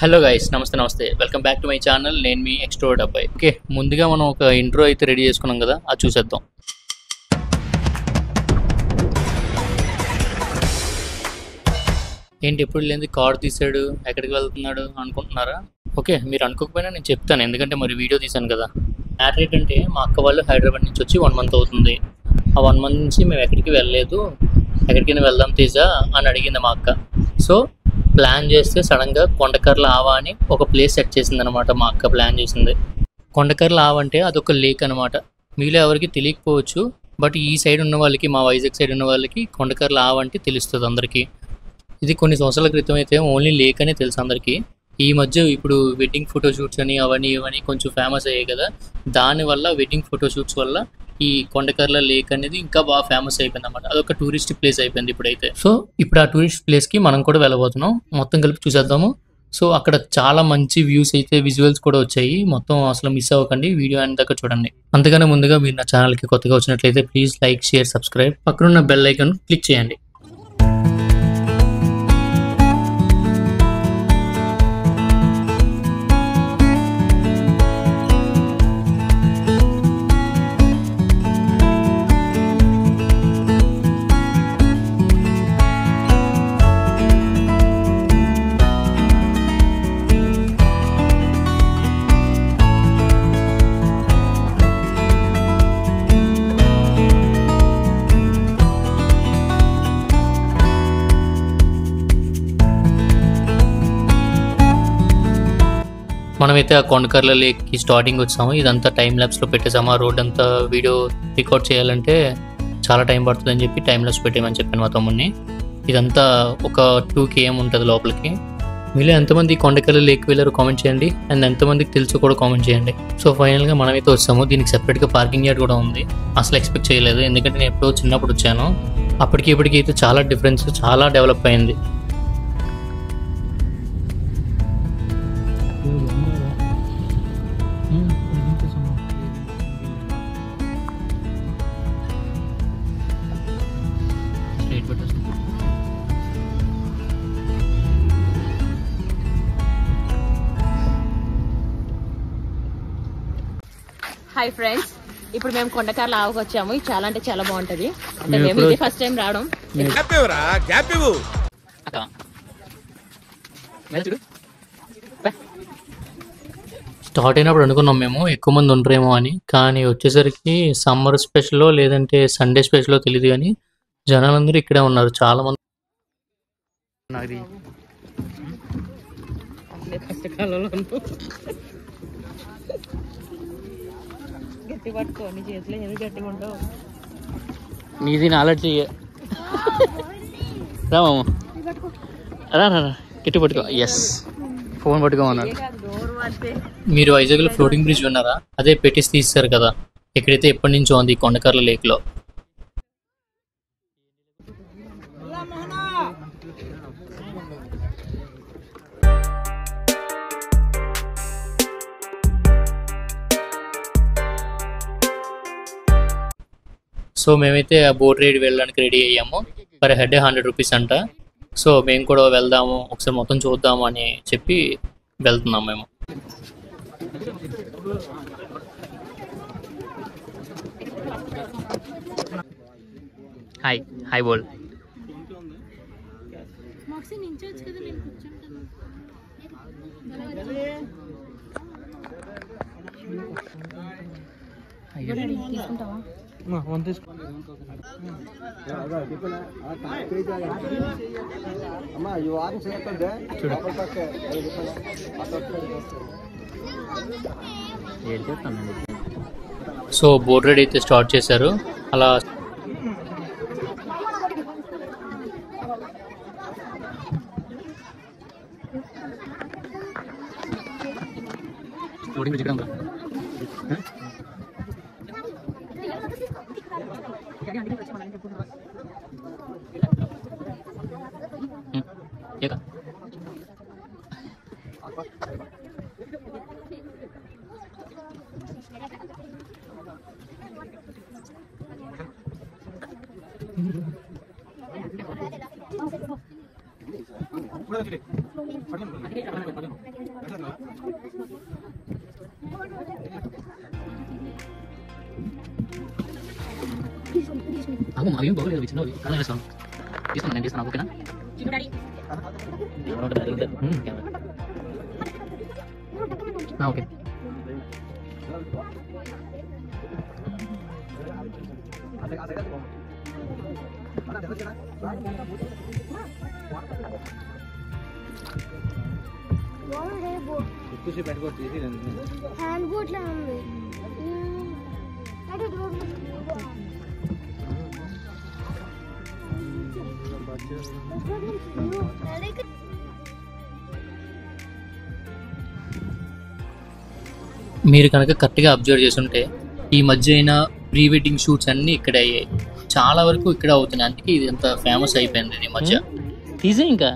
Hello guys, నమస్తే. Welcome back to my channel. నేను మీ extrovert అబ్బాయి. ఓకే, ముందుగా మనం ఒక ఇంట్రో అయితే రెడీ చేసుకున్నాం కదా, అది చూసేద్దాం. ఏంటి ఎప్పుడు లేని కార్డు తీసాడు, ఎక్కడికి వెళ్తున్నాడు అనుకుంటున్నారా? ఓకే, మీరు అనుకోకపోయినా నేను చెప్తాను, ఎందుకంటే మరి వీడియో తీశాను కదా. మ్యాటర్ ఏంటంటే, మా అక్క వాళ్ళు హైదరాబాద్ నుంచి వచ్చి 1 మంత్ అవుతుంది. ఆ 1 మంత్ నుంచి మేము ఎక్కడికి వెళ్ళలేదు. ఎక్కడికైనా వెళ్దాం తేజా అని అడిగింది మా అక్క. సో ప్లాన్ చేస్తే సడన్గా కొండకర్ల ఆవా అని ఒక ప్లేస్ సెట్ చేసింది అనమాట. మా అక్క ప్లాన్ చేసింది. కొండకర్ల ఆవ అంటే అదొక లేక్ అనమాట. మీలో ఎవరికి తెలియకపోవచ్చు, బట్ ఈ సైడ్ ఉన్న వాళ్ళకి, మా వైజాగ్ సైడ్ ఉన్న వాళ్ళకి కొండకర్ల ఆవ అంటే తెలుస్తుంది అందరికీ. ఇది కొన్ని సంవత్సరాల క్రితం అయితే ఓన్లీ లేక్ అనే తెలుసు అందరికీ. ఈ మధ్య ఇప్పుడు వెడ్డింగ్ ఫోటోషూట్స్ అని అవన్నీ ఇవన్నీ కొంచెం ఫేమస్ అయ్యాయి కదా, దానివల్ల వెడ్డింగ్ ఫోటోషూట్స్ వల్ల ఈ కొండకర్ల లేక్ అనేది ఇంకా బాగా ఫేమస్ అయిపోయింది అనమాట. అదొక టూరిస్ట్ ప్లేస్ అయిపోయింది ఇప్పుడైతే. సో ఇప్పుడు ఆ టూరిస్ట్ ప్లేస్కి మనం కూడా వెళ్ళబోతున్నాం. మొత్తం కలిపి చూసేద్దాము. సో అక్కడ చాలా మంచి వ్యూస్ అయితే, విజువల్స్ కూడా వచ్చాయి. మొత్తం అసలు మిస్ అవ్వకండి, వీడియో అయిన దాకా చూడండి. అంతగానే ముందుగా మీరు నా ఛానల్కి కొత్తగా వచ్చినట్లయితే ప్లీజ్ లైక్, షేర్, సబ్స్క్రైబ్, పక్కనున్న బెల్ ఐకాన్ క్లిక్ చేయండి. మనమైతే ఆ కొండకర్ల లేక్కి స్టార్టింగ్ వచ్చాము. ఇదంతా టైం ల్యాబ్స్లో పెట్టేసాము. ఆ రోడ్ అంతా వీడియో రికార్డ్ చేయాలంటే చాలా టైం పడుతుంది అని చెప్పి టైం ల్యాబ్స్ పెట్టేయమని చెప్పాను మా తమ్ముడిని. ఇదంతా ఒక 2 km ఉంటుంది లోపలికి. మీలో ఎంతమంది కొండకర్ల లేక్ వెళ్ళారో కామెంట్ చేయండి, అండ్ ఎంతమందికి తెలుసు కూడా కామెంట్ చేయండి. సో ఫైనల్గా మనమైతే వచ్చాము. దీనికి సెపరేట్గా పార్కింగ్ యార్డ్ కూడా ఉంది. అసలు ఎక్స్పెక్ట్ చేయలేదు, ఎందుకంటే నేను ఎప్పుడో చిన్నప్పుడు వచ్చాను. అప్పటికి ఇప్పటికి అయితే చాలా డిఫరెన్స్, చాలా డెవలప్ అయింది. హాయ్ ఫ్రెండ్స్, ఇప్పుడు మేము కొండకర్ల ఆవుకు వచ్చాము. ఇది చాలా అంటే చాలా బాగుంటది. అంటే మేము ఇది ఫస్ట్ టైం రావడం. స్టార్ట్ అయినప్పుడు అనుకున్నాం మేము ఎక్కువ మంది ఉండరేమో అని, కానీ వచ్చేసరికి సమ్మర్ స్పెషల్లో లేదంటే సండే స్పెషల్లో తెలియదు, కానీ జనాలందరూ ఇక్కడే ఉన్నారు. చాలా మంది గట్టి పట్టుకో, నీ చేతిలో ఏమి గట్టిగా ఉండవు. నీది నాలెడ్జ్ రామమ్మ, రా గట్టి పట్టుకో. ఎస్, ఫోన్ పట్టుకోమన్నాడు. మీరు వైజాగ్లో ఫ్లోటింగ్ బ్రిడ్జ్ విన్నారా? అదే పెట్టేసి తీస్తారు కదా, ఎక్కడైతే ఎప్పటి నుంచో ఉంది కొండకర్ల లేక్లో. సో మేమైతే ఆ బోట్ రైడ్ వెళ్ళడానికి రెడీ అయ్యాము. పర్ హెడ్ 100 రూపీస్ అంట. సో మేము కూడా వెళ్దాము, ఒకసారి మొత్తం చూద్దాము అని చెప్పి వెళ్తున్నాం మేము. హాయ్ బోల్. సో బోట్ రైడ్ అయితే స్టార్ట్ చేశారు. అలా అవి బాగోలేదు చిన్నవి అలా వేస్తాను తీసుకున్నాను నేను తీసుకున్నాను ఓకేనా ఓకే హ్యాండ్ బోట్ లా ఉంది మీరు కనుక కరెక్ట్గా అబ్జర్వ్ చేస్తుంటే ఈ మధ్య అయిన ప్రీ వెడ్డింగ్ షూట్స్ అన్నీ ఇక్కడే అయ్యాయి చాలా వరకు ఇక్కడ అవుతున్నాయి అందుకే ఇది ఎంత ఫేమస్ అయిపోయింది ఈ మధ్య తీసే ఇంకా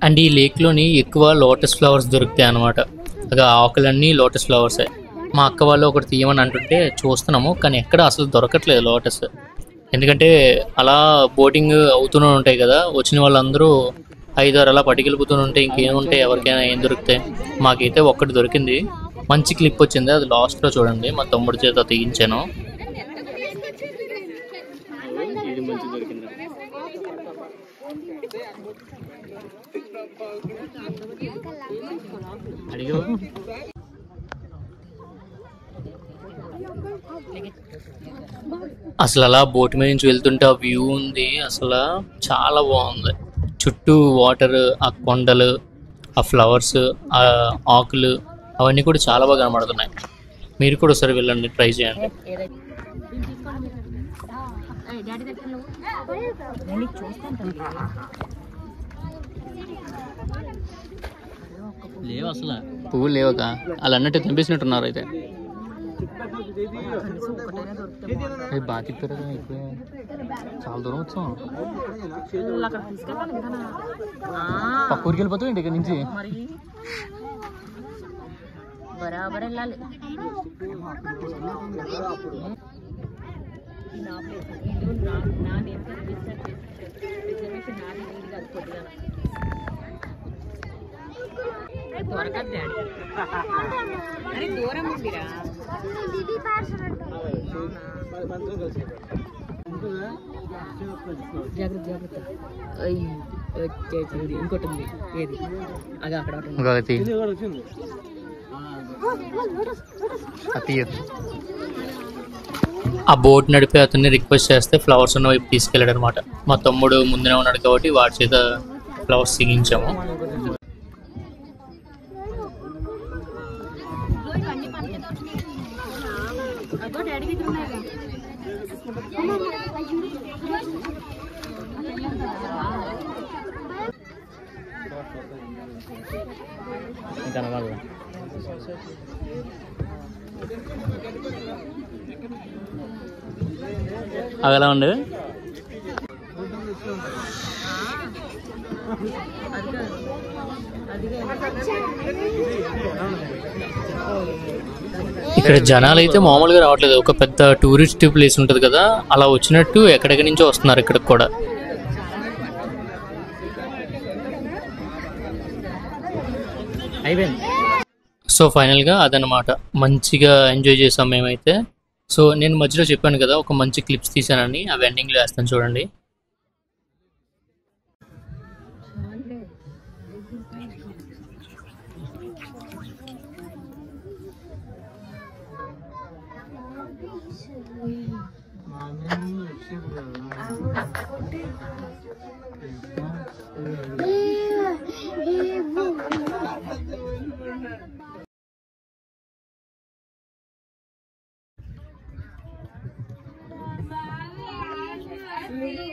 అండ్ ఈ లేక్లోని ఎక్కువ లోటస్ ఫ్లవర్స్ దొరుకుతాయి అన్నమాట అలాగా ఆకులన్నీ లోటస్ ఫ్లవర్సే మా అక్క వాళ్ళు ఒకటి తీయమని అంటుంటే చూస్తున్నాము కానీ ఎక్కడ అసలు దొరకట్లేదు లోటస్ ఎందుకంటే అలా బోటింగ్ అవుతూనే ఉంటాయి కదా వచ్చిన వాళ్ళందరూ 5-6 అలా పట్టుకెళ్ళిపోతూనే ఉంటాయి ఇంకేముంటాయి ఎవరికైనా ఏం దొరుకుతాయి మాకైతే ఒక్కటి దొరికింది మంచి క్లిప్ వచ్చింది అది లాస్ట్లో చూడండి మా తమ్ముడి చేత తీయించాను అడిగో అసలు అలా బోట్ మీద నుంచి వెళ్తుంటే ఆ వ్యూ ఉంది అసలు చాలా బాగుంది చుట్టూ వాటర్ ఆ కొండలు ఆ ఫ్లవర్స్ ఆ ఆకులు అవన్నీ కూడా చాలా బాగా కనబడుతున్నాయి మీరు కూడా ఒకసారి వెళ్ళండి ట్రై చేయండి లేవు అసలు పువ్వులు లేవక అలా అన్నట్టు తెంపేసినట్టున్నారు అయితే బాగా తిప్పారు కదా ఎక్కువ చాలా దూరం వచ్చాం పక్క ఊరికి వెళ్ళిపోతాం ఇంటి ఇక్కడ నుంచి బరాబర్ వెళ్ళాలి దూరం ఉందిరా జాగ్రత్త జాగ్రత్త వచ్చేసింది ఇంకోటి ఉంది ఏది అదే అక్కడ ఆ బోట్ నడిపే అతన్ని రిక్వెస్ట్ చేస్తే ఫ్లవర్స్ ఉన్న వైపు తీసుకెళ్ళాడు అనమాట మా తమ్ముడు ముందునే ఉన్నాడు కాబట్టి వాడి చేత ఫ్లవర్స్ సిగించాము అవి ఎలా ఉండే ఇక్కడ జనాలు అయితే మామూలుగా రావట్లేదు ఒక పెద్ద టూరిస్ట్ ప్లేస్ ఉంటుంది కదా అలా వచ్చినట్టు ఎక్కడెక్కడి నుంచో వస్తున్నారు ఇక్కడికి కూడా అయిపోయింది సో ఫైనల్గా అదనమాట మంచిగా ఎంజాయ్ చేసాం మేమైతే సో నేను మధ్యలో చెప్పాను కదా ఒక మంచి క్లిప్స్ తీసానని అవి ఎండింగ్లో వేస్తాను చూడండి మీరు